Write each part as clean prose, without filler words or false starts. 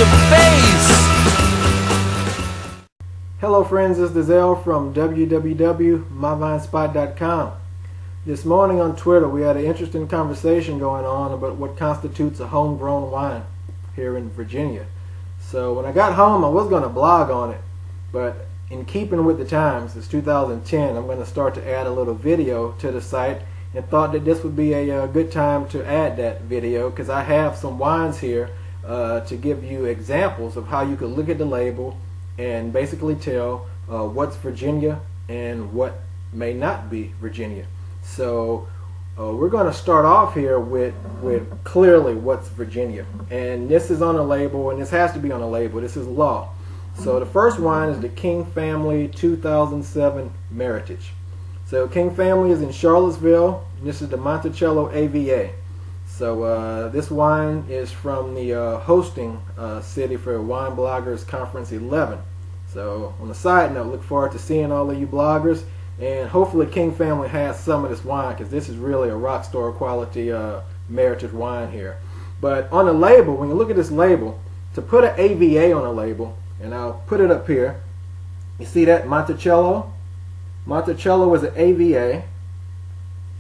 your face. Hello friends, it's Dezel from www.myvinespot.com. This morning on Twitter we had an interesting conversation going on about what constitutes a homegrown wine here in Virginia. So when I got home I was going to blog on it, but in keeping with the times, it's 2010, I'm going to start to add a little video to the site, and thought that this would be a good time to add that video because I have some wines here to give you examples of how you could look at the label and basically tell what's Virginia and what may not be Virginia. So we're going to start off here with clearly what's Virginia, and this is on a label, and this has to be on a label. This is law. So the first wine is the King Family 2007 Meritage. So King Family is in Charlottesville. This is the Monticello AVA. So this wine is from the hosting city for Wine Bloggers Conference 11. So on the side note, look forward to seeing all of you bloggers, and hopefully King Family has some of this wine because this is really a rock star quality Meritage wine here. But on the label, when you look at this label, to put an AVA on a label, and I'll put it up here, you see that Monticello? Monticello is an AVA.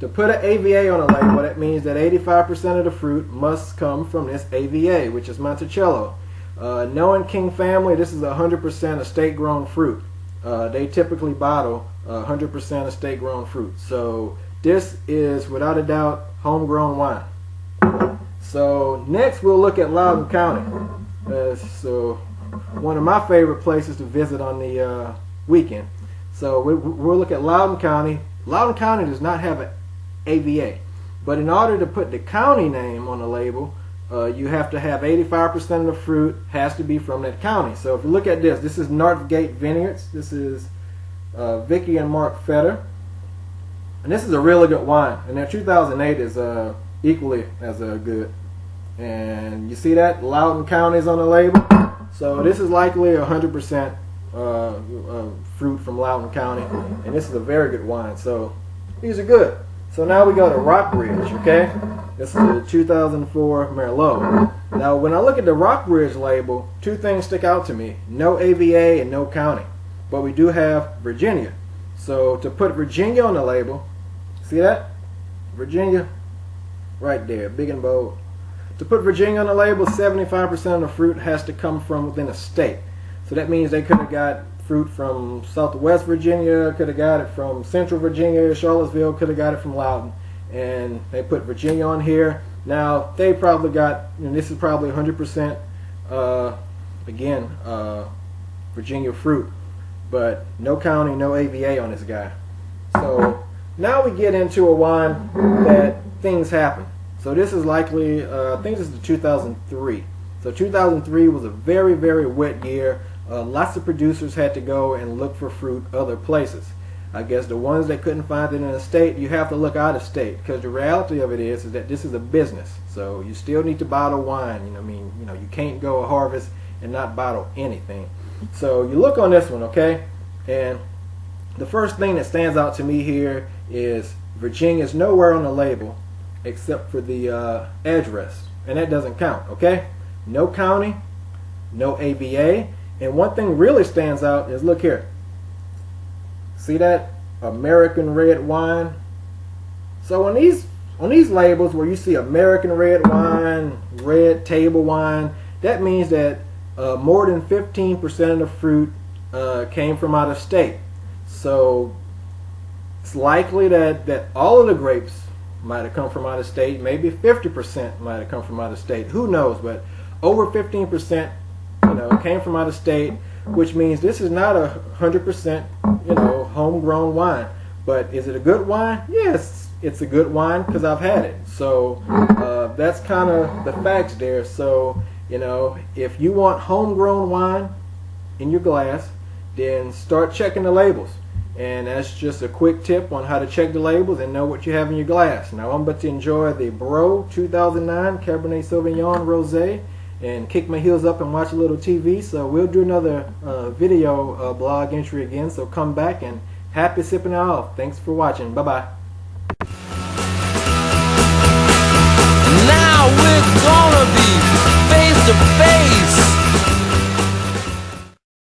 To put an AVA on a label, that means that 85% of the fruit must come from this AVA, which is Monticello. Knowing King Family, this is 100% estate-grown fruit. They typically bottle 100% estate-grown fruit. So this is, without a doubt, homegrown wine. So next we'll look at Loudoun County. So one of my favorite places to visit on the weekend. So we'll look at Loudoun County. Loudoun County does not have an AVA, but in order to put the county name on the label, you have to have 85% of the fruit has to be from that county. So if you look at this, this is Northgate Vineyards. This is Vicky and Mark Fetter, and this is a really good wine. And their 2008 is equally as good. And you see that Loudoun County is on the label. So this is likely 100% fruit from Loudoun County, and this is a very good wine. So these are good. So now we go to Rockbridge, okay? This is a 2004 Merlot. Now when I look at the Rockbridge label, two things stick out to me. No AVA and no county. But we do have Virginia. So to put Virginia on the label, see that? Virginia, right there, big and bold. To put Virginia on the label, 75% of the fruit has to come from within a state. So that means they could have got fruit from Southwest Virginia, could have got it from Central Virginia, Charlottesville, could have got it from Loudoun. And they put Virginia on here. Now, they probably got, and this is probably 100%, again, Virginia fruit. But no county, no AVA on this guy. So now we get into a wine that things happen. So this is likely, I think this is the 2003. So 2003 was a very, very wet year. Lots of producers had to go and look for fruit other places. I guess the ones that couldn't find it in a state, you have to look out of state, because the reality of it is that this is a business. So you still need to bottle wine. You can't go a harvest and not bottle anything. So you look on this one, okay? And the first thing that stands out to me here is Virginia's nowhere on the label except for the address, and that doesn't count, okay? No county, no AVA, and one thing really stands out is, look here. See that? American red wine. So on these labels where you see American red wine, red table wine, that means that more than 15% of the fruit came from out of state. So it's likely that all of the grapes might have come from out of state. Maybe 50% might have come from out of state. Who knows? But over 15%, came from out of state, which means this is not 100%, homegrown wine. But is it a good wine? Yes, it's a good wine because I've had it. So that's kind of the facts there. So if you want homegrown wine in your glass, then start checking the labels. And that's just a quick tip on how to check the labels and know what you have in your glass. Now I'm about to enjoy the Bro 2009 Cabernet Sauvignon Rosé and kick my heels up and watch a little TV. So we'll do another video blog entry again. So come back, and happy sipping it off. Thanks for watching. Bye-bye. Now we're going